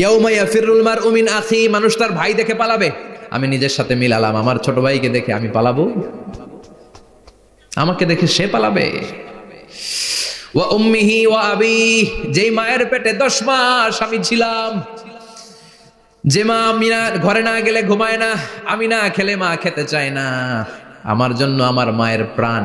ইয়াউমা ইয়াফিরুল মারউ মিন আখি, মানুষ তার ভাই দেখে পালাবে। আমি নিজের সাথে মিলালাম, আমার ছোট ভাইকে দেখে আমি পালাবো? আমাকে দেখে সে পালাবে? ওয়া উম্মিহি ওয়া আবি, যেই মায়ের পেটে 10 মাস আমি ছিলাম, যে মা আমি না ঘরে না গেলে ঘুমায় না, আমি না খেলে মা খেতে চায় না, আমার জন্য আমার মায়ের প্রাণ,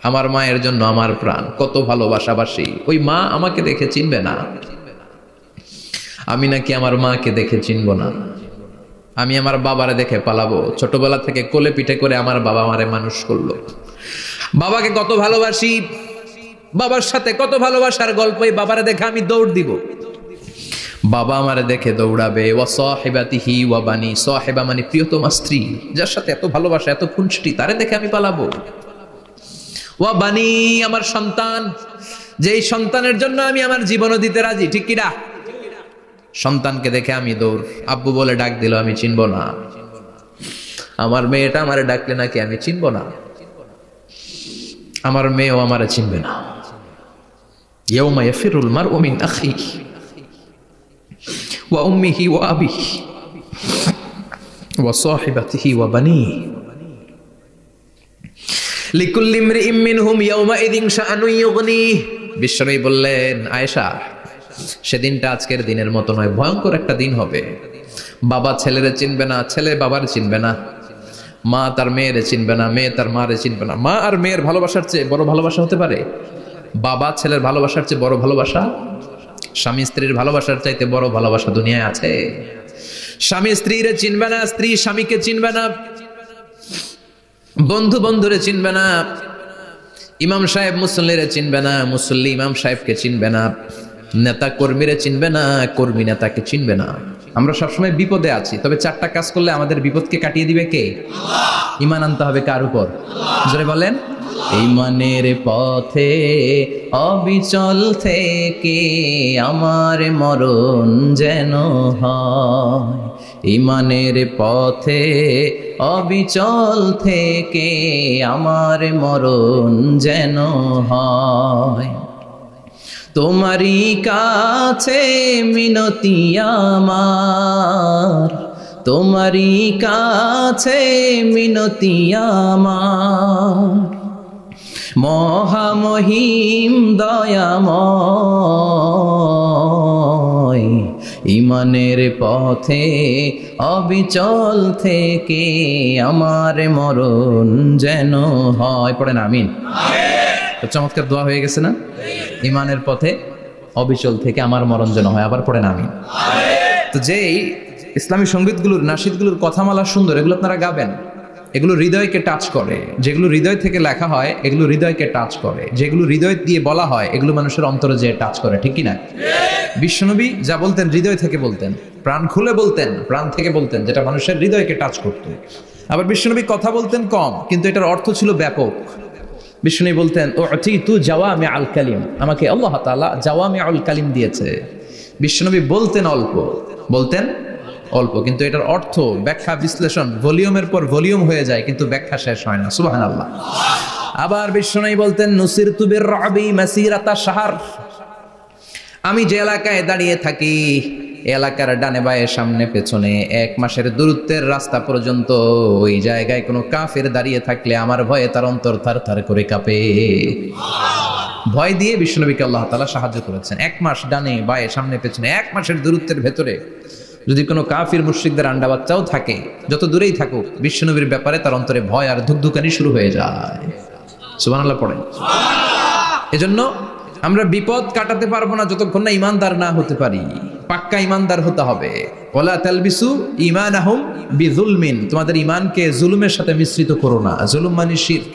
আমার মায়ের জন্য আমার প্রাণ, কত ভালোবাসাবাসী। ওই মা আমাকে দেখে চিনবে না, আমি নাকি আমার মাকে দেখে চিনব না। আমি আমার বাবারে দেখে পালাবো। ছোটবেলা থেকে কোলে পিঠে করে আমার বাবা আমারে মানুষ করলো। বাবাকে কত ভালোবাসি, বাবার সাথে কত ভালোবাসার গল্প, এই বাবারে দেখে আমি দৌড় দিব। বাবা আমারে দেখে দৌড়াবে। ওয়া সাহিবাতিহি ওয়া বানি, সাহিবা মানে প্রিয়তমা স্ত্রী, যার সাথে এত ভালোবাসা এত খুনসুটি, তারে দেখে আমি পালাবো। ওয়া বানি, আমার সন্তান, যেই সন্তানের জন্য আমি আমার জীবনও দিতে রাজি, ঠিক কিনা? সন্তানকে দেখে আমি দৌড়। আব্বু বলে ডাক দিল, আমি চিনব না। আমার মেয়েটা আমারে ডাকলে নাকি আমি চিনব না, আমার মেয়েও আমারে চিনবে না। ইয়াউমা ইয়াফিরুল মারউ মিন আখিহি ওয়া উম্মিহি ওয়া আবিহি ওয়া সাহিবাতিহি ওয়া বানিহি লিকুল্লি ইমরিইম মিনহুম ইয়াউমাইযিন শাআনুন ইউগনিহি। বিশ্বনবী বললেন, আয়েশা, সেদিনটা আজকের দিনের মতো নয়, ভয়ঙ্কর একটা দিন হবে। বাবা ছেলেরে চিনবে না, ছেলে বাবার চিনবে না, মা তার মেয়েরে চিনবে না, মেয়ে তার মারে চিনবে না। মা আর মেয়ের ভালোবাসার চেয়ে বড় ভালোবাসা হতে পারে? বাবা ছেলের ভালোবাসার চেয়ে বড় ভালোবাসা? স্বামী স্ত্রীর ভালোবাসার চাইতে বড় ভালোবাসা দুনিয়ায় আছে? স্বামী স্ত্রীরে চিনবে না, স্ত্রী স্বামীকে চিনবে না, বন্ধু বন্ধুরে চিনবে না, ইমাম সাহেব মুসল্লিরে চিনবে না, মুসল্লি ইমাম সাহেবকে চিনবে না, নেতা কর্মীরে চিনবে না, কর্মী নেতাকে চিনবে না। আমরা সবসময় বিপদে আছি, তবে 4টা কাজ করলে আমাদের বিপদকে কাটিয়ে দিবে কে? ঈমান আনতে হবে কার উপর? জোরে বলেন। ঈমানের পথে অবিচল থেকে আমার মরণ যেন হয়, ঈমানের পথে অবিচল থেকে আমার মরণ যেন হয়। তোমারই কাছে মিনতি আমার, তোমারই কাছে মিনতি আমার, মহামহিম দয়াময়, ঈমানের পথে অবিচল থেকে আমার মরণ যেন হয়। পড়েন আমিন। চমৎকার দোয়া হয়ে গেছে না? ঈমানের পথে অবিচল থেকে আমার মরণ যেন হয়। আবার পড়েন আমিন। তো যেই ইসলামী সঙ্গীতগুলোর, নাশিদগুলোর কথামালা সুন্দর, এগুলো আপনারা গাবেন, এগুলো হৃদয়কে টাচ করে। যেগুলো হৃদয় থেকে লেখা হয় এগুলো হৃদয়কে টাচ করে, যেগুলো হৃদয় দিয়ে বলা হয় এগুলো মানুষের অন্তরে যে টাচ করে, ঠিক কি না? বিশ্বনবী যা বলতেন হৃদয় থেকে বলতেন, প্রাণ খুলে বলতেন, প্রাণ থেকে বলতেন, যেটা মানুষের হৃদয়কে টাচ করত। আবার বিশ্বনবী কথা বলতেন কম, কিন্তু এটার অর্থ ছিল ব্যাপক। বিশ্বনবী বলতেন, উতিতু জাওয়ামি আল কালিম, আমাকে আল্লাহ তাআলা জাওয়ামি আল কালিম দিয়েছে। বিশ্বনবী বলতেন অল্প, বলতেন অল্প, কিন্তু এটার অর্থ, ব্যাখ্যা, বিশ্লেষণ ভলিউমের পর ভলিউম হয়ে যায়, কিন্তু ব্যাখ্যা শেষ হয় না। সুবহানাল্লাহ। আবার বিশ্বনবী বলতেন, নুসিরতু বির-রা'বি মাসিরাতা শাহর, আমি যে এলাকায় দাঁড়িয়ে থাকি এলাকার ডানে বায়ে সামনে পেছনে 1 মাসের দূরত্বের রাস্তা পর্যন্ত ওই জায়গায় কোনো কাফের দাঁড়িয়ে থাকলে আমার ভয়ে তার অন্তর থার করে কাঁপে। ভয় দিয়ে বিশ্বনবীকে আল্লাহ তাআলা সাহায্য করেছেন। 1 মাস ডানে বায়ে সামনে পেছনে 1 মাসের দূরত্বের ভেতরে যদি কোনো কাফির মুশরিকদের আন্ডা বাচ্চাও থাকে, যত দূরেই থাকুক, বিশ্বনবীর ব্যাপারে তার অন্তরে ভয় আর ধুকধুকানি শুরু হয়ে যায়। সুবহানাল্লাহ পড়েন। এজন্য আমরা বিপদ কাটাতে পারবো না যতক্ষণ না ঈমানদার না হতে পারি। পাক্কা ঈমানদার হতে হবে। ওয়ালা তালবিসু ঈমানাহুম বিযুলমিন, তোমাদের ঈমানকে জুলুমের সাথে মিশ্রিত করো না। জুলুম মানে শিরক,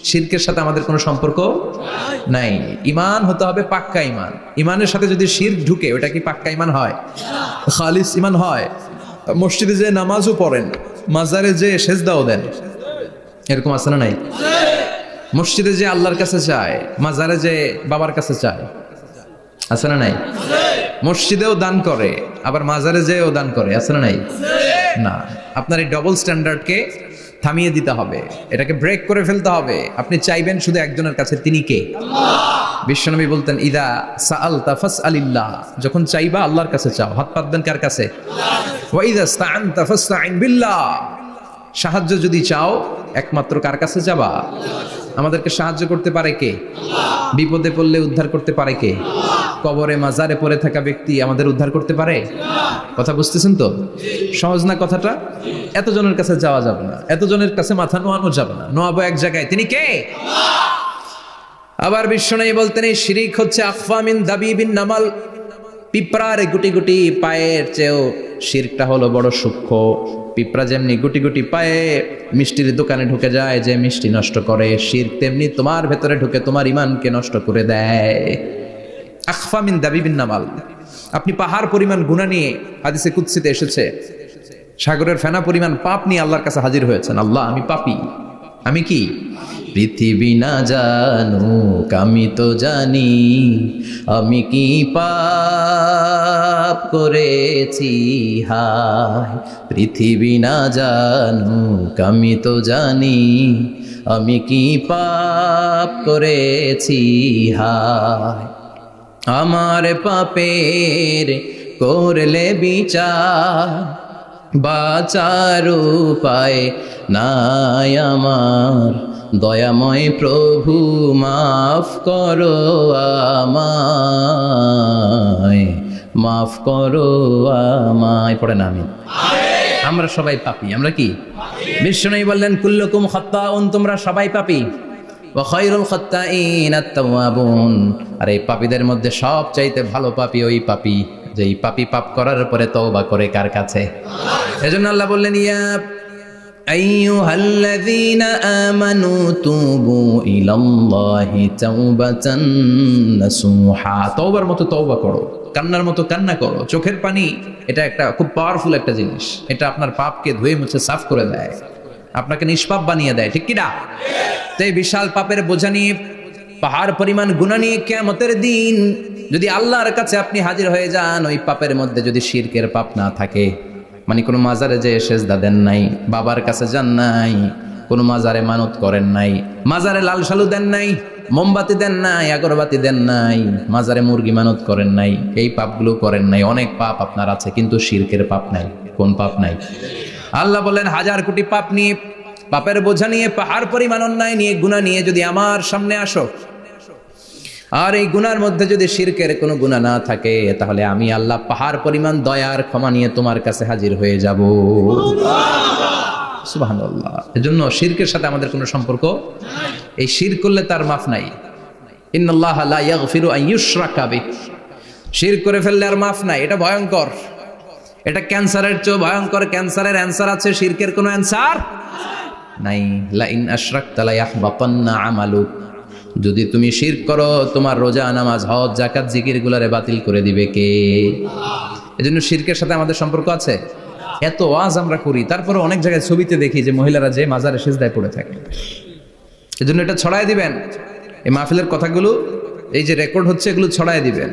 শিরকের সাথে আমাদের কোনো সম্পর্ক নাই। ঈমান হতে হবে পাক্কা ঈমান। ঈমানের সাথে যদি শিরক ঢুকে, ওটা কি পাক্কা ঈমান হয়? খালিস ঈমান হয়? মসজিদে যে নামাজও পড়েন, মাজারে যে সেজদাও দেন, এরকম আছে না নাই? মসজিদে যে আল্লাহর কাছে চায়, মাজারে যে বাবার কাছে চায়, আছে না নাই? মসজিদেও দান করে, আবার মাজারে যেও দান করে, আছে না নাই? না, আপনার এই ডবল স্ট্যান্ডার্ডকে থামিয়ে দিতে হবে, এটাকে ব্রেক করে ফেলতে হবে। আপনি চাইবেন শুধু একজনের কাছে, তিনি কে? আল্লাহ। বিশ্বনবী বলতেন ইদা সাআলতা ফাসআলিল্লাহ, যখন চাইবা আল্লাহর কাছে চাও। হাত পাতবেন কার কাছে? ওয়া ইদা ইসতাআনতা ফাসতাইন বিল্লাহ, সাহায্য যদি চাও একমাত্র কার কাছে যাবা? আমাদেরকে সাহায্য করতে পারে কে? বিপদে পড়লে উদ্ধার করতে পারে কে? কবরে মাজারে পড়ে থাকা ব্যক্তি আমাদের উদ্ধার করতে পারে? কথা বুঝতেছেন তো? সহজ না কথাটা? এতজনের কাছে যাওয়া যাবে না, এতজনের কাছে মাথা নোয়ানো যাবে না, নোয়াবো এক জায়গায়। তিনি কে? আবার বিশ্বনবী বলতেন এই শিরিক হচ্ছে আখফা মিন দাবিবিন নামাল, পিঁপড়ার গুটি গুটি পায়ের চেয়েও শিরকটা হলো বড় সূক্ষ্ম। পিঁপড়া যেমনি গুটি গুটি পায়ে মিষ্টির দোকানে ঢুকে যায়, যে মিষ্টি নষ্ট করে, শিরক তেমনি তোমার ভেতরে ঢুকে তোমার ঈমানকে নষ্ট করে দেয়। আখফা মিন দাবিবিন নামাল। আপনি পাহাড় পরিমাণ গুনাহ নিয়ে, হাদিসে কুদসিতে এসেছে, সাগরের ফেনা পরিমাণ পাপ নিয়ে আল্লাহর কাছে হাজির হয়েছেন। আল্লাহ, আমি পাপী, আমি কি? পৃথিবী না জানুক আমি তো জানি, আমি কি পাপ করেছি হায়। পৃথিবী না জানুক আমি তো জানি, আমি কি পাপ করেছি হায়। আমার পাপের করলে বিচার, বাঁচার উপায় নাই আমার। দয়াময় প্রভু মাফ করো আমায়, মাফ করো আমায়। পড়েন আমিন। আমরা সবাই পাপী। আমরা কি? বিশ্বনবী বললেন কুল্লুকুম খাত্তাউন, তোমরা সবাই পাপী। ওয়া খায়রুল খাত্তাইন আত-তাওয়াবুন, আর এই পাপীদের মধ্যে সবচাইতে ভালো পাপী ওই পাপী যেই পাপী পাপ করার পরে তওবা করে কার কাছে? এজন্য আল্লাহ বললেন ইয়া আইয়ুহাল্লাযীনা আমানু তুবু ইলাল্লাহি তাওবাতান নাসুহা। তওবার মতো তওবা করো, কান্নার মতো কান্না করো। চোখের পানি এটা একটা খুব পাওয়ারফুল একটা জিনিস। এটা আপনার পাপকে ধুয়ে মুছে সাফ করে দেয়, আপনাকে নিষ্পাপ বানিয়ে দেয়। ঠিক কি না? তো এই বিশাল পাপের বোঝা নিয়ে, পাহাড় পরিমাণ গুনাহ নিয়ে কিয়ামতের দিন যদি আল্লাহর কাছে আপনি হাজির হয়ে যান, ওই পাপের মধ্যে যদি শিরকের পাপ না থাকে, মানে কোনো মাজারে যে সেজদা দেন নাই, বাবার কাছে যান নাই, কোনো মাজারে মানত করেন নাই, মাজারে লাল শালু দেন নাই, মোমবাতি দেন নাই, আগরবাতি দেন নাই, মাজারে মুরগি মানত করেন নাই, এই পাপগুলো করেন নাই, অনেক পাপ আপনার আছে, কিন্তু শিরকের পাপ নাই। কোন পাপ নাই? আল্লাহ বলেন হাজার কোটি পাপ নিয়ে, পাপের বোঝা নিয়ে, পাহাড় পরিমাণ অন্যায় নিয়ে, গুনাহ নিয়ে যদি আমার সামনে আসো, আর এই গুনার মধ্যে যদি শিরকের কোনো গুনাহ না থাকে, তাহলে আমি আল্লাহ পাহাড় পরিমাণ দয়ার ক্ষমা নিয়ে তোমার কাছে হাজির হয়ে যাব। সুবহানাল্লাহ। এজন্য শিরকের সাথে আমাদের কোনো সম্পর্ক নাই। এই শিরক করলে তার মাফ নাই। ইন্নাল্লাহা লা ইয়াগফিরু আন ইউশরাকা বিহি, শিরক করে ফেললে আর মাফ নাই। এটা ভয়ঙ্কর, এটা ক্যান্সারের চেয়ে ভয়ঙ্কর। ক্যান্সারের অ্যানসার আছে, শিরকের কোনো অ্যানসার নাই। লা ইন আশরাকতা লা ইয়াহবাতান্না আমালুক, যদি তুমি শিরক করো, তোমার রোজা, নামাজ, হজ, যাকাত, জিকির গুলারে বাতিল করে দিবে কে? এজন্য শিরকের সাথে আমাদের সম্পর্ক আছে। এত ওয়াজ আমরা করি, তারপরে অনেক জায়গায় ছবিতে দেখি যে মহিলারা যে মাজারে সিজদায় পড়ে থাকে। এজন্য এটা ছড়ায় দিবেন, এই মাহফিলের কথাগুলো, এই যে রেকর্ড হচ্ছে, এগুলো ছড়ায় দিবেন।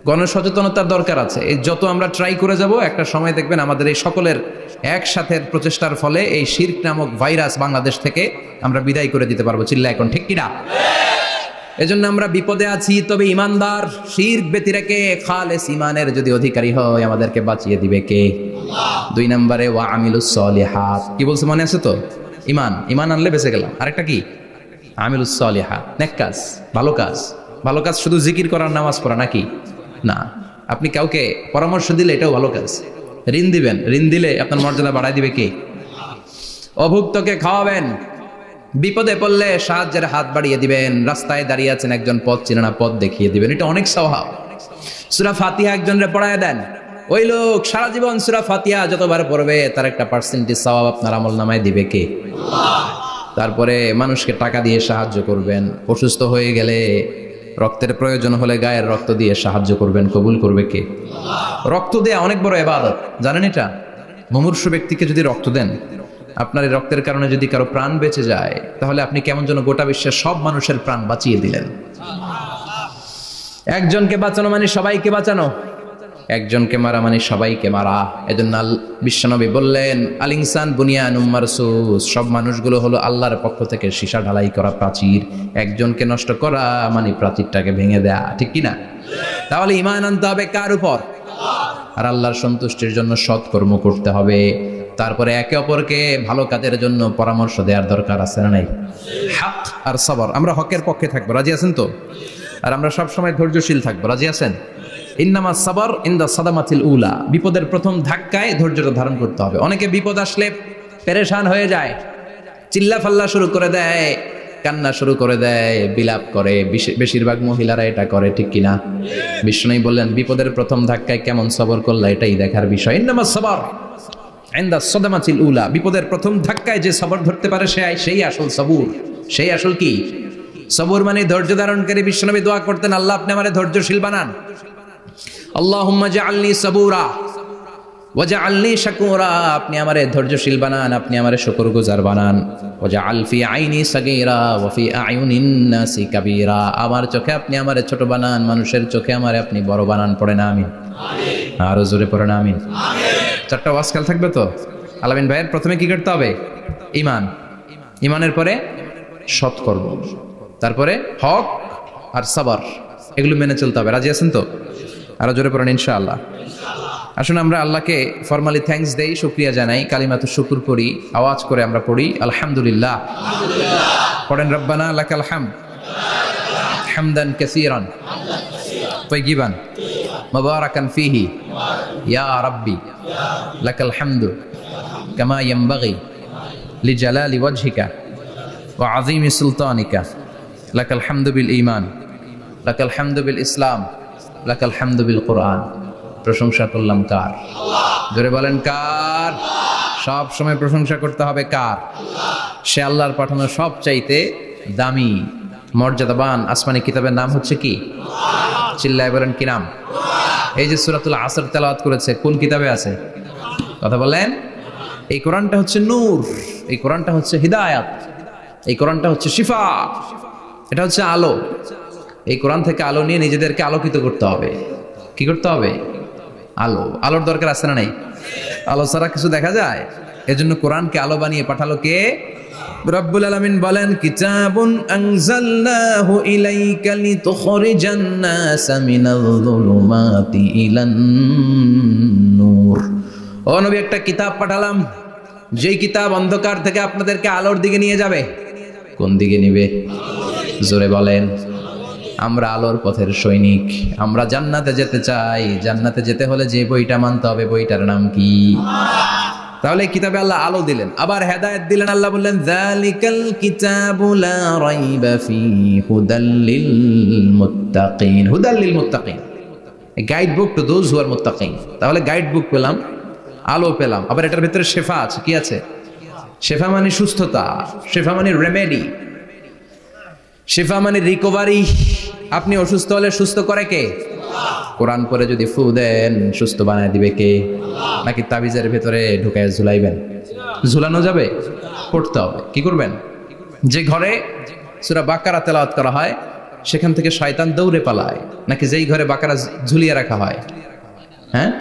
গণসচেতনতার দরকার আছে। এই যত আমরা ট্রাই করে যাব, একটা সময় দেখবেন আমাদের এই সকলের একসাথে প্রচেষ্টার ফলে এই শিরক নামক ভাইরাস বাংলাদেশ থেকে আমরা বিদায় করে দিতে পারবো। চিল্লা এখন ঠিক কিনা? এজন্য আমরা বিপদে আছি, তবে ইমানদার, শিরক ব্যতি রেখে খালেস ইমানের যদি অধিকারী হয়, আমাদেরকে বাঁচিয়ে দিবে কে? দুই নম্বরে ওয়া আমিলুস সলিহাত। কি বলছে মনে আছে তো? ইমান, ইমান আনলে বেঁচে গেলাম। আরেকটা কি? আমিলুস সলিহাত, নেক কাজ, ভালো কাজ। ভালো কাজ শুধু জিকির করার, নামাজ পড়া নাকি? না, আপনি কাউকে পরামর্শ দিলে এটাও ভালো কাজ। ঋণ দিবেন, ঋণ দিলে আপনার মর্যাদা বাড়ায় দিবে কে? অভুক্তকে খাওয়াবেন, বিপদে পড়লে সাহায্যের হাত বাড়িয়ে দিবেন, রাস্তায় দাঁড়িয়ে আছেন একজন, পথ চিনে না, পথ দেখিয়ে দিবেন, এটা অনেক সওয়াব। সূরা ফাতিহা একজনরে পড়ায় দেন, ওই লোক সারা জীবন সূরা ফাতিহা যতবার পড়বে তার একটা পার্সেন্টেজ সওয়াব আপনার আমলনামায় দিবে কে? তারপরে মানুষকে টাকা দিয়ে সাহায্য করবেন, অসুস্থ হয়ে গেলে, রক্তের প্রয়োজন হলে গায়ের রক্ত দিয়ে সাহায্য করবেন, কবুল করবে কে? রক্ত দেয়া অনেক বড় ইবাদত, জানেন এটা? মুমূর্ষু ব্যক্তিকে যদি রক্ত দেন, আপনার এই রক্তের কারণে যদি কারো প্রাণ বেঁচে যায়, তাহলে আপনি কেমন যেন গোটা বিশ্বের সব মানুষের প্রাণ বাঁচিয়ে দিলেন। একজনকে বাঁচানো মানে সবাইকে বাঁচানো। একজনকে মারা মানে সবাইকে মারা। এজন্য বিশ্বনবী বললেন, আল ইনসান বুনিয়ানুম মারসুস, সব মানুষগুলো হলো আল্লাহর পক্ষ থেকে সীসা ঢালাই করা প্রাচীর। একজনকে নষ্ট করা মানে প্রাচীরটাকে ভেঙে দেয়া, ঠিক কিনা? তাহলে ঈমান আনতে হবে কার উপর? আর আল্লাহর সন্তুষ্টির জন্য সৎকর্ম করতে হবে। তারপরে একে অপরকে ভালো কাজের জন্য পরামর্শ দেওয়ার দরকার আছে না নাই? হক আর সবর, আমরা হকের পক্ষে থাকবো, রাজি আছেন তো? আর আমরা সব সময় ধৈর্যশীল থাকবো, রাজি আছেন? ইন্নামা সাবর ইনদা সাদামাতিল উলা, বিপদের প্রথম ধাক্কায় ধৈর্যটা ধারণ করতে হবে। অনেকে বিপদ আসলে পেরেশান হয়ে যায়, চিল্লা ফাল্লা শুরু করে দেয়, কান্না শুরু করে দেয়, বিলাপ করে। বেশিরভাগ মহিলারা এটা করে, ঠিক কিনা? বিষ্ণু বললেন, বিপদের প্রথম ধাক্কায় কেমন সবর করলা এটাই দেখার বিষয়। ইন্নামা সাবর ইনদা সাদামাতিল উলা, বিপদের প্রথম ধাক্কায় যে সবর ধরতে পারে সেই আসল সবুর, সেই আসল কি সবুর মানে ধৈর্য ধারণকারী। বিশ্বনবী দোয়া করতেন, আল্লাহ আপনি আমারে ধৈর্যশীল বানান। আল্লাহুম্মা জাআলনি সাবুরা ওয়াজআলনি শাকুরা, আপনি আমারে ধৈর্যশীল বানান, আপনি আমারে শুকরগুজার বানান। ওয়াজআল ফি আইনি সাগীরা ওয়া ফি আয়ুনিন নাসি কাবীরা, আমার চোখে আপনি আমারে ছোট বানান, মানুষের চোখে আমারে আপনি বড় বানান। পড়েন আমিন। আরো জোরে পড়েন আমিন। চারটা ওয়াজ কাল থাকবে তো? আলামিন ভাইয়ের প্রথমে কি করতে হবে? ঈমান, ঈমানের পরে সৎকর্ম, তারপরে হক আর সাবর, এগুলো মেনে চলতে হবে। রাজি আছেন তো? আরো জোরে পড়েন ইনশাআল্লাহ। আসুন আমরা আল্লাহকে ফরমালি থ্যাঙ্কস দেই, শুকরিয়া জানাই, কালিমাতু শুকুর পড়ি, আওয়াজ করে আমরা পড়ি আলহামদুলিল্লাহ। পড়েন রব্বানা লাকাল হামদ হামদান কাসীরান তাইয়িবান মুবারাকান ফীহি ইয়া রাব্বি লাকাল হামদু কামা ইয়ানবাগি লিজালালি ওয়াজহিকা ওয়া আযীমি সুলতানিকা লাকাল হামদু বিল ঈমান লাকাল হামদু বিল ইসলাম লাকাল হামদু বিল কুরআন। প্রশংসা করলাম কার? জোরে বলেন কার? সব সময় প্রশংসা করতে হবে কার? সে আল্লাহর পাঠানো সবচাইতে দামি মর্যাদাবান আসমানি কিতাবের নাম হচ্ছে কি? চিল্লায় বলেন কি নাম? এই যে সূরাতুল আসর তেলাওয়াত করেছে, কোন কিতাবে আছে? কথা বলেন। এই কোরআনটা হচ্ছে নূর, এই কোরআনটা হচ্ছে হিদায়াত, এই কোরআনটা হচ্ছে শিফা, এটা হচ্ছে আলো। এই কোরআন থেকে আলো নিয়ে নিজেদেরকে আলোকিত করতে হবে। কি করতে হবে? আলো। আলোর দরকার আছে না নাই? আলো ছাড়া কিছু দেখা যায়? এজন্য কোরআনকে আলো বানিয়ে পাঠালো কে? রব্বুল আলামিন বলেন, কিতাবুন আনজালনাহু ইলাইকা লিতুখরিজান নাসা মিনাল যুলুমাতি ইলান নূর। ও নবী, একটা কিতাব পাঠালাম, যেই কিতাব অন্ধকার থেকে আপনাদেরকে আলোর দিকে নিয়ে যাবে। কোন দিকে নিবে? জোরে বলেন। আমরা আলোর পথের সৈনিক, আমরা জান্নাতে যেতে চাই। জান্নাতে যেতে হলে যে বইটা মানতে হবে, বইটার নাম কি? তাহলে কিতাবে আল্লাহ আলো দিলেন, আবার হেদায়েত দিলেন। আল্লাহ বললেন, যালিকাল কিতাবু লা রাইবা ফীহি হুদাল লিল মুত্তাকিন। হুদাল লিল মুত্তাকিন, guide book to those who are মুত্তাকিন। তাহলে গাইড বুক পেলাম, আলো পেলাম, আবার এটার ভিতরে শেফা আছে। কি আছে? শেফা মানে সুস্থতা, শেফা মানে রেমেডি, শেফা মানে রিকভারি। আপনি অসুস্থ হলে সুস্থ করে কে? কোরআন পরে যদি ফু দেন, সুস্থ বানায় দিবে কে? নাকি তাবিজের ভেতরে ঢুকায় ঝুলাইবেন? ঝুলানো যাবে? পড়তে হবে। কি করবেন? যে ঘরে সূরা বাকারা তেলাওয়াত করা হয় সেখান থেকে শয়তান দৌড়ে পালায়, নাকি যেই ঘরে বাকারা ঝুলিয়ে রাখা হয়? হ্যাঁ,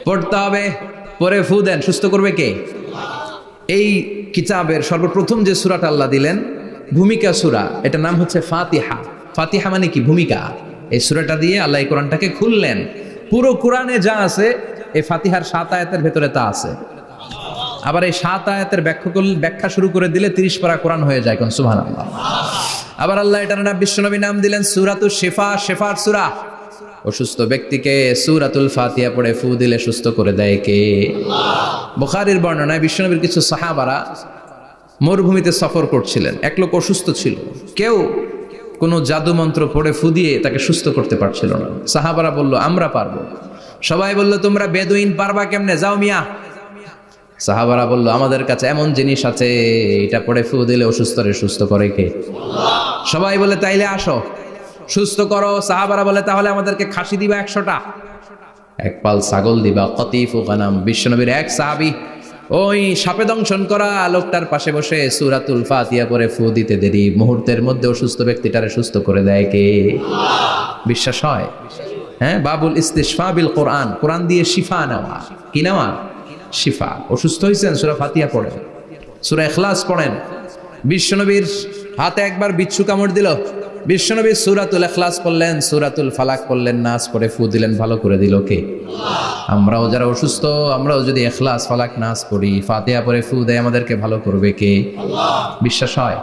পড়তে হবে। পরে ফু দেন, সুস্থ করবে কে? এই কিতাবের সর্বপ্রথম যে সূরাটা আল্লাহ দিলেন, ভূমিকা সূরা, এটার নাম হচ্ছে ফাতিহা। ফাতিহা মানে কি? ভূমিকা। এই সূরাটা দিয়ে আল্লাহ এই কোরআনটাকে খুললেন। পুরো কোরআনে যা আছে এই ফাতিহার 7 আয়াতের ভেতরে তা আছে। আবার এই 7 আয়াতের ব্যাখ্যা শুরু করে দিলে 30 পারা কোরআন হয়ে যায়। কোন সুবহানাল্লাহ। আবার আল্লাহ এটার নাম বিশ্বনবী নাম দিলেন সূরাতুশ শিফা, শেফার সূরা। অসুস্থ ব্যক্তিকে সূরাতুল ফাতিহা পড়ে ফু দিলে সুস্থ করে দেয় কে? বুখারীর বর্ণনায় বিশ্বনবীর কিছু সাহাবারা মরুভূমিতে সফর করছিলেন। এক লোক অসুস্থ ছিল, কেউ কোনো জাদু মন্ত্র পড়ে ফু দিয়ে তাকে সুস্থ করতে পারছিল না। সাহাবারা বলল, আমরা পারবো। সবাই বলল, তোমরা বেদুইন, পারবা কেমনে? যাও মিয়া। সাহাবারা বলল, আমাদের কাছে এমন জিনিস আছে, এটা পড়ে ফু দিলে অসুস্থরে সুস্থ করে কে? সবাই বলে, তাইলে আসো সুস্থ করো। সাহাবারা বলে, তাহলে আমাদেরকে খাসি দিবা 100টা, এক পাল ছাগল দিবা। কতিফু গানাম। বিশ্বনবীর এক সাহাবী ওই সাপে দংশন করা লোকটার পাশে বসে সূরাতুল ফাতিহা পড়ে ফু দিতে দেরি মুহূর্তের মধ্যে অসুস্থ ব্যক্তিটারে সুস্থ করে দেয় কে? বিশ্বাস হয়? হ্যাঁ, বাবুল ইস্তিশফা বিল কোরআন, কোরআন দিয়ে শিফা নেওয়া। কি নেওয়া? শিফা। অসুস্থ হয়েছেন, সূরা ফাতিহা পড়েন, সূরা ইখলাস পড়েন। বিশ্বনবীর হাতে একবার বিচ্ছু কামড় দিল, বিশ্বনবী সূরাতুল ইখলাস পড়লেন, সূরাতুল ফালাক পড়লেন, নাস পড়ে ফু দিলেন, ভালো করে দিল কে? আমরাও যারা অসুস্থ, আমরাও যদি ইখলাস ফালাক নাস পড়ি, ফাতিহা পড়ে ফু দেয়, আমাদেরকে ভালো করবে কে? বিশ্বাস হয়?